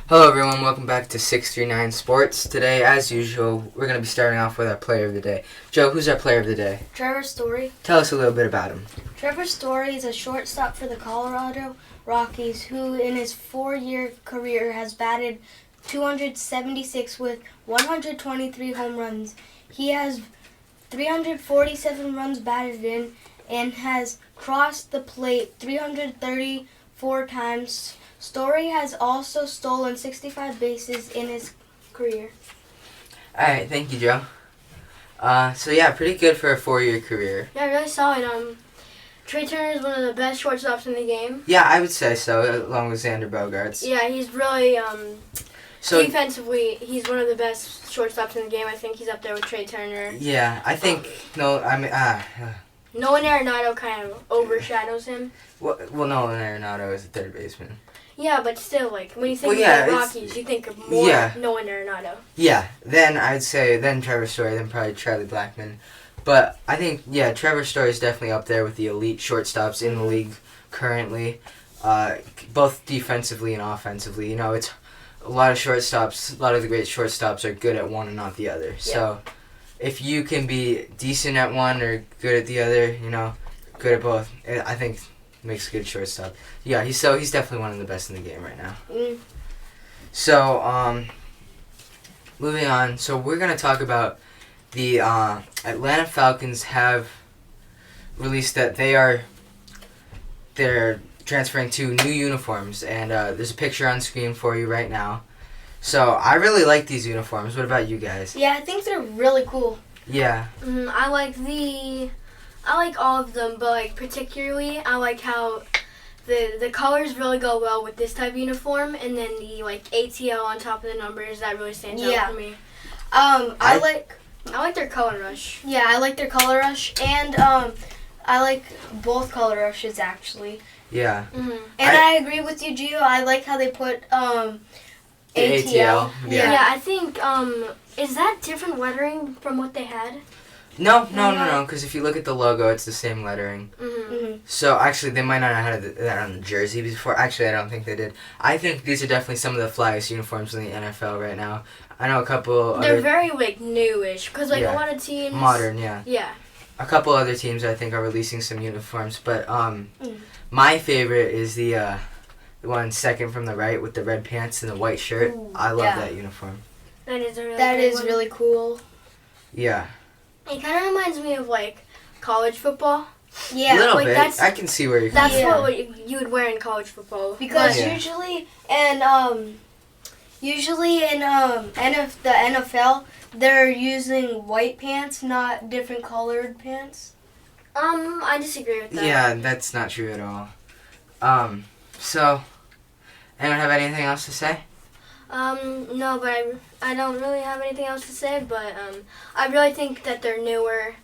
Hello everyone, welcome back to 639 Sports. Today, as usual, we're going to be starting off with our player of the day. Joe, who's our player of the day? Trevor Story. Tell us a little bit about him. Trevor Story is a shortstop for the Colorado Rockies who in his 4-year career has batted .276 with 123 home runs. He has 347 runs batted in and has crossed the plate 334 times. Story has also stolen 65 bases in his career. Alright, thank you, Joe. Pretty good for a 4-year career. Yeah, really solid. Trey Turner is one of the best shortstops in the game. Yeah, I would say so, along with Xander Bogaerts. Yeah, he's really, defensively, he's one of the best shortstops in the game. I think he's up there with Trey Turner. Yeah, I think, Nolan Arenado kind of overshadows him. Well, Nolan Arenado is a third baseman. Yeah, but still, when you think of the Rockies, you think of more Nolan Arenado. Yeah, then I'd say, Trevor Story, then probably Charlie Blackmon. But I think, Trevor Story is definitely up there with the elite shortstops in the league currently, both defensively and offensively. You know, it's a lot of shortstops, a lot of the great shortstops are good at one and not the other. Yeah. So if you can be decent at one or good at the other, good at both, I think makes a good shortstop. Yeah, he's definitely one of the best in the game right now. Mm. So, moving on. So we're going to talk about the Atlanta Falcons have released that they're transferring to new uniforms, and there's a picture on screen for you right now. So I really like these uniforms. What about you guys? Yeah, I think they're really cool. Yeah. I like all of them, but particularly I like how the colors really go well with this type of uniform, and then the ATL on top of the numbers, that really stands out for me. I like their color rush. Yeah, I like their color rush, and I like both color rushes actually. Yeah. Mm-hmm. And I agree with you, Gio. I like how they put ATL. Yeah, I think is that different lettering from what they had? No, because if you look at the logo, it's the same lettering. Mm-hmm. Mm-hmm. So, actually, they might not have had that on the jersey before. Actually, I don't think they did. I think these are definitely some of the flyest uniforms in the NFL right now. I know a couple They're very, newish, because, a lot of teams... Modern, yeah. Yeah. A couple other teams, I think, are releasing some uniforms, but, my favorite is the one second from the right with the red pants and the white shirt. Ooh, I love that uniform. That is a really That is one. really cool. Yeah. It kind of reminds me of, college football. Yeah. A little bit. I can see where you're coming from. from. That's what you would wear in college football. Because usually in the NFL, they're using white pants, not different colored pants. I disagree with that. Yeah, that's not true at all. So, anyone have anything else to say? No, but I don't really have anything else to say, but I really think that they're newer,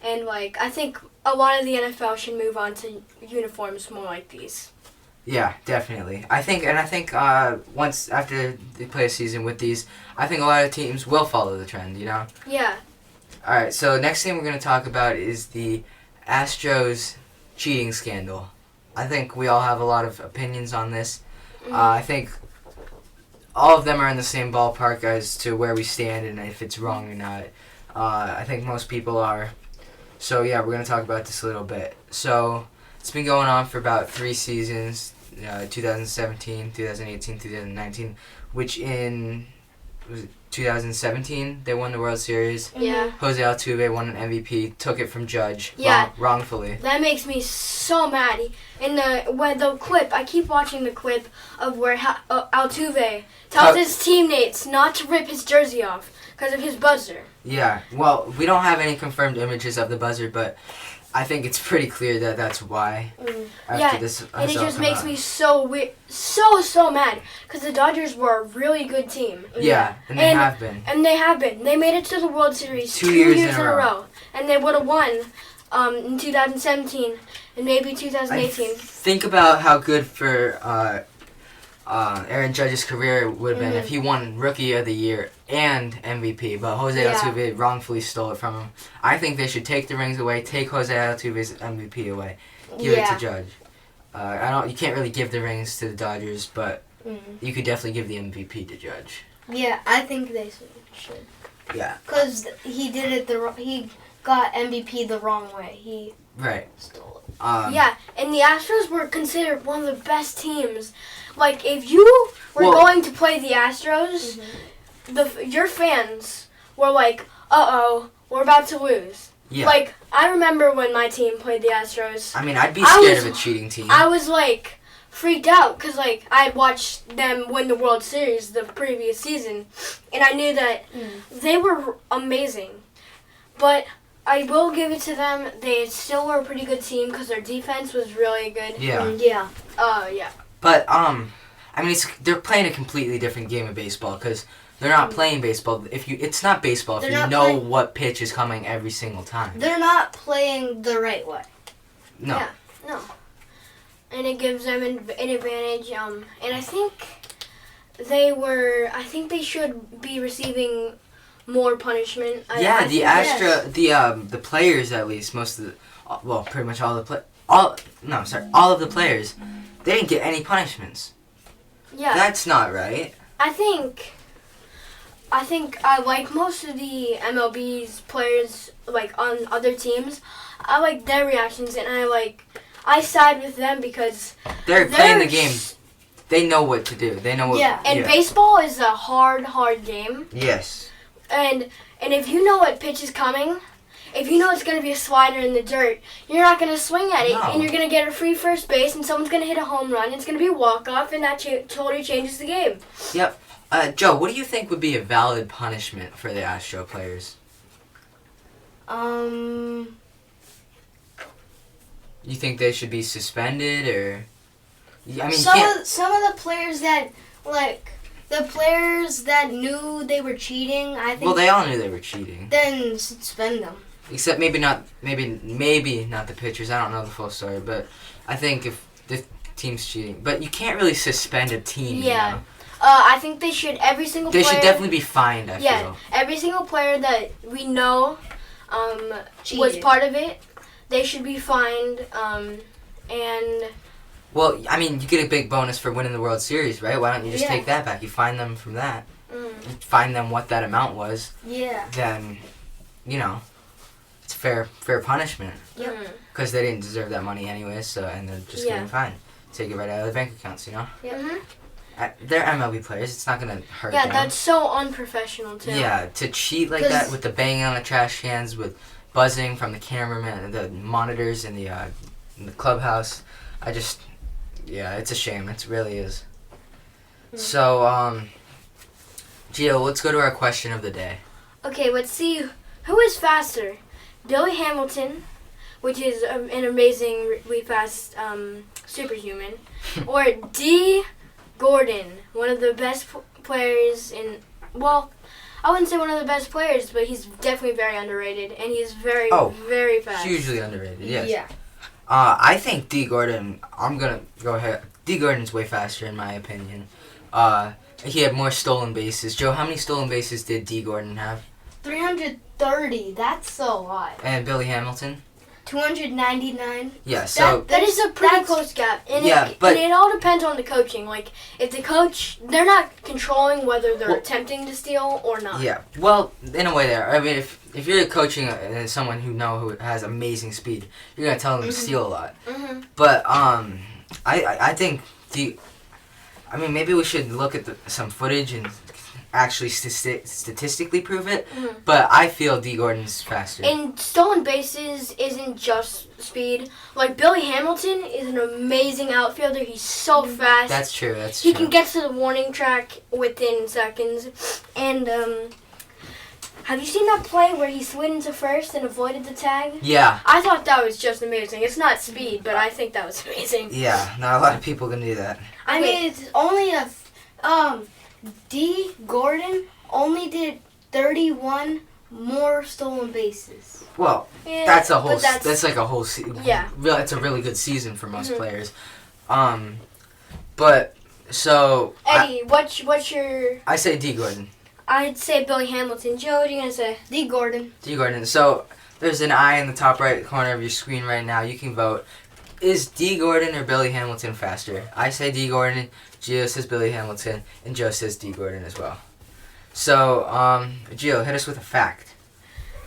and I think a lot of the NFL should move on to uniforms more like these. Yeah, definitely. I think once after they play a season with these, I think a lot of teams will follow the trend, Yeah. Alright, so next thing we're going to talk about is the Astros cheating scandal. I think we all have a lot of opinions on this. Mm-hmm. I think all of them are in the same ballpark as to where we stand and if it's wrong or not. I think most people are. So yeah, we're going to talk about this a little bit. So it's been going on for about 3 seasons, 2017, 2018, 2019, which in 2017 they won the World Series. Yeah. Jose Altuve won an MVP, took it from Judge wrongfully. That makes me so mad. In the clip, I keep watching the clip of where Altuve tells his teammates not to rip his jersey off because of his buzzer. Yeah, well, we don't have any confirmed images of the buzzer, but I think it's pretty clear that that's why. This and it just makes me so so mad because the Dodgers were a really good team. Yeah, and they have been. And they have been. They made it to the World Series 2 years in a row, and they would have won in 2017 and maybe 2018. Think about how good for Aaron Judge's career would have been if he won Rookie of the Year and MVP, but Jose Altuve wrongfully stole it from him. I think they should take the rings away, take Jose Altuve's MVP away, give it to Judge. You can't really give the rings to the Dodgers, but you could definitely give the MVP to Judge. Yeah, I think they should. Yeah. Because he did it he got MVP the wrong way. He Right. stole it. Yeah, and the Astros were considered one of the best teams. Like, if you were going to play the Astros, your fans were like, uh-oh, we're about to lose. Yeah. Like, I remember when my team played the Astros. I mean, I'd be scared of a cheating team. I was, like, freaked out because, like, I had watched them win the World Series the previous season, and I knew that they were amazing. But I will give it to them. They still were a pretty good team because their defense was really good. Yeah. Yeah. Yeah. But, I mean, they're playing a completely different game of baseball because they're not playing baseball. It's not baseball if you know what pitch is coming every single time. They're not playing the right way. No. Yeah, no. And it gives them an advantage. And I think they should be receiving more punishment. The players at least, pretty much all of the players, they didn't get any punishments. Yeah. That's not right. I think I like most of the MLB's players, like on other teams. I like their reactions, and I side with them because they're playing the game. They know what to do. They know what. Yeah, and baseball is a hard game. Yes. And if you know what pitch is coming, if you know it's going to be a slider in the dirt, you're not going to swing at it, and you're going to get a free first base, and someone's going to hit a home run. It's going to be a walk-off, and that totally changes the game. Yep. Joe, what do you think would be a valid punishment for the Astro players? You think they should be suspended, or? I mean, some of the players that the players that knew they were cheating, I think. Well, they all knew they were cheating. Then suspend them. Except maybe not the pitchers. I don't know the full story, but I think if the team's cheating, but you can't really suspend a team. Yeah. You know? I think they should. Every single player. They should definitely be fined. I feel. Every single player that we know was part of it, they should be fined. And. Well, I mean, you get a big bonus for winning the World Series, right? Why don't you just take that back? You fine them from that. You fine them what that amount was. Yeah. Then, it's fair punishment. Yep. Because they didn't deserve that money anyway, and they're just getting fined. Take it right out of their bank accounts, Yep. They're MLB players. It's not going to hurt them. Yeah, that's so unprofessional, too. Yeah, to cheat like that with the banging on the trash cans, with buzzing from the cameraman, the monitors in the clubhouse. It's a shame. It really is. So, Gio, let's go to our question of the day. Okay, let's see. Who is faster? Billy Hamilton, which is an amazingly fast superhuman, or D. Gordon, one of the best players I wouldn't say one of the best players, but he's definitely very underrated, and he's very fast. Hugely underrated, yes. Yeah. I think D. Gordon, I'm going to go ahead. D. Gordon's way faster, in my opinion. He had more stolen bases. Joe, how many stolen bases did D. Gordon have? 330. That's so lot. And Billy Hamilton? 299. Yeah, so... That is a pretty close gap. And it all depends on the coaching. Like, if the coach... They're not controlling whether they're attempting to steal or not. Yeah. Well, in a way they are. I mean, if you're coaching someone who has amazing speed, you're going to tell them to steal a lot. Mm-hmm. But, I think maybe we should look at some footage and actually statistically prove it, but I feel D. Gordon's faster. And stolen bases isn't just speed. Like, Billy Hamilton is an amazing outfielder. He's so fast. That's true, He can get to the warning track within seconds. And, have you seen that play where he slid into first and avoided the tag? Yeah. I thought that was just amazing. It's not speed, but I think that was amazing. Yeah, not a lot of people can do that. I mean, it's only D. Gordon only did 31 more stolen bases. Well, Yeah, that's a whole. That's like a whole season. Yeah. It's a really good season for most players. But so. Eddie, what's your? I say D. Gordon. I'd say Billy Hamilton. Joe, what are you gonna say? D. Gordon. D. Gordon. So there's an eye in the top right corner of your screen right now. You can vote. Is D. Gordon or Billy Hamilton faster? I say D. Gordon. Gio says Billy Hamilton, and Joe says D. Gordon as well. So, Gio, hit us with a fact.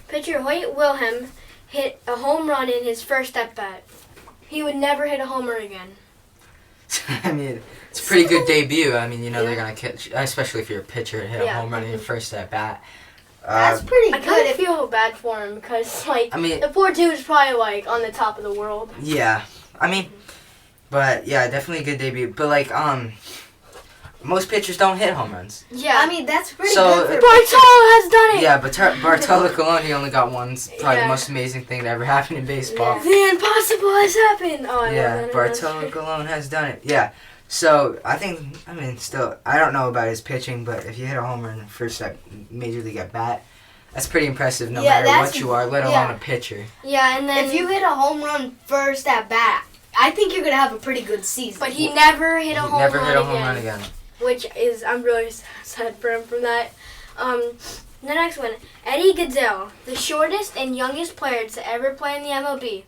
Pitcher Hoyt Wilhelm hit a home run in his first at-bat. He would never hit a homer again. I mean, it's a pretty good debut. I mean, they're going to catch, especially if you're a pitcher, hit a home run in your first at-bat. That's pretty I good. kind of feel bad for him because, the poor dude is probably, on the top of the world. Yeah. I mean, but, yeah, definitely a good debut. But, most pitchers don't hit home runs. Yeah. I mean, that's pretty So, good. Bartolo has done it! Yeah, but Bartolo Colon, he only got one. It's probably the most amazing thing to ever happen in baseball. Yeah. The impossible has happened! Oh, I love that. Bartolo Colon has done it. Yeah. So, I don't know about his pitching, but if you hit a homer in the first Major League at bat, that's pretty impressive no matter what you are, let alone a pitcher. Yeah, and then... If you hit a home run first at bat, I think you're going to have a pretty good season. But he never hit a home run again. Which is, I'm really sad for him from that. The next one, Eddie Gaedel, the shortest and youngest player to ever play in the MLB,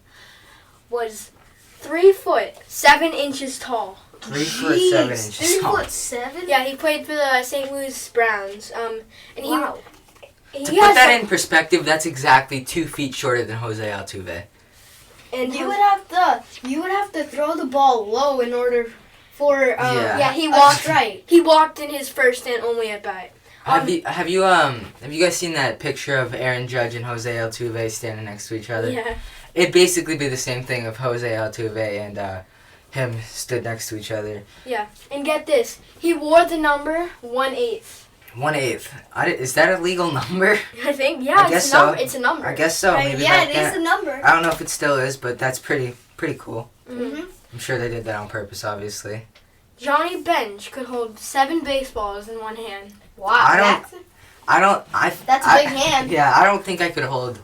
was 3 foot 7 inches tall. 3 foot 7 inches 3 tall. foot 7? Yeah, he played for the St. Louis Browns. And Wow. To put that in perspective, that's exactly 2 feet shorter than Jose Altuve. And You would have to throw the ball low in order for he a walked strike. He walked in his first and only at bat. Have you guys seen that picture of Aaron Judge and Jose Altuve standing next to each other? Yeah. It'd basically be the same thing if Jose Altuve and him stood next to each other. Yeah. And get this, he wore the number 1/8. 1/8. Is that a legal number? I think, yeah, I guess so. It's a number. I guess so. Maybe Yeah, back it then. is a number. I don't know if it still is, but that's pretty cool. Mm-hmm. I'm sure they did that on purpose, obviously. Johnny Bench could hold 7 baseballs in one hand. Wow. That's a big hand. Yeah, I don't think I could hold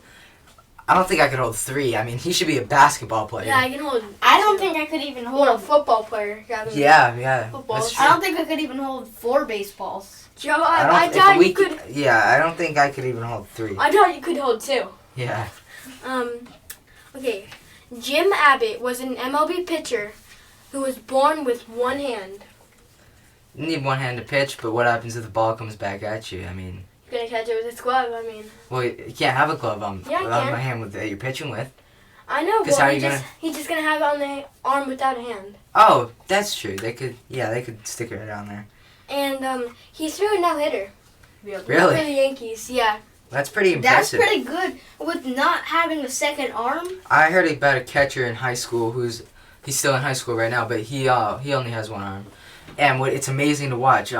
3. I mean, he should be a basketball player. Yeah, I can hold. I don't think I could even Hold a hold. football player. Yeah. Football. That's true. I don't think I could even hold 4 baseballs. Joe, I thought you could. Yeah, I don't think I could even hold 3. I thought you could hold 2. Yeah. Okay. Jim Abbott was an MLB pitcher who was born with one hand. You need one hand to pitch, but what happens if the ball comes back at you? I mean, You're gonna catch it with his glove. I mean. well, you can't have a glove on Yeah, I can. my hand that you're pitching with. I know, 'Cause but how are you he's just gonna have it on the arm without a hand. Oh, that's true. They could stick it down there. And he threw a no-hitter. For Really? the Yankees, yeah. That's pretty That's impressive. pretty good with not having a second arm. I heard about a catcher in high school he's still in high school right now, but he only has one arm, and it's amazing to watch.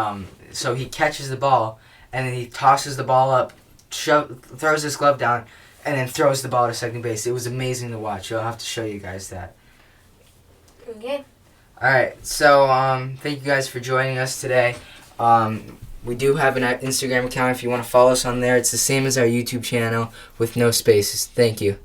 So he catches the ball, and then he tosses the ball up, throws his glove down, and then throws the ball to second base. It was amazing to watch. I'll have to show you guys that. Okay. All right, so thank you guys for joining us today. We do have an Instagram account if you want to follow us on there. It's the same as our YouTube channel with no spaces. Thank you.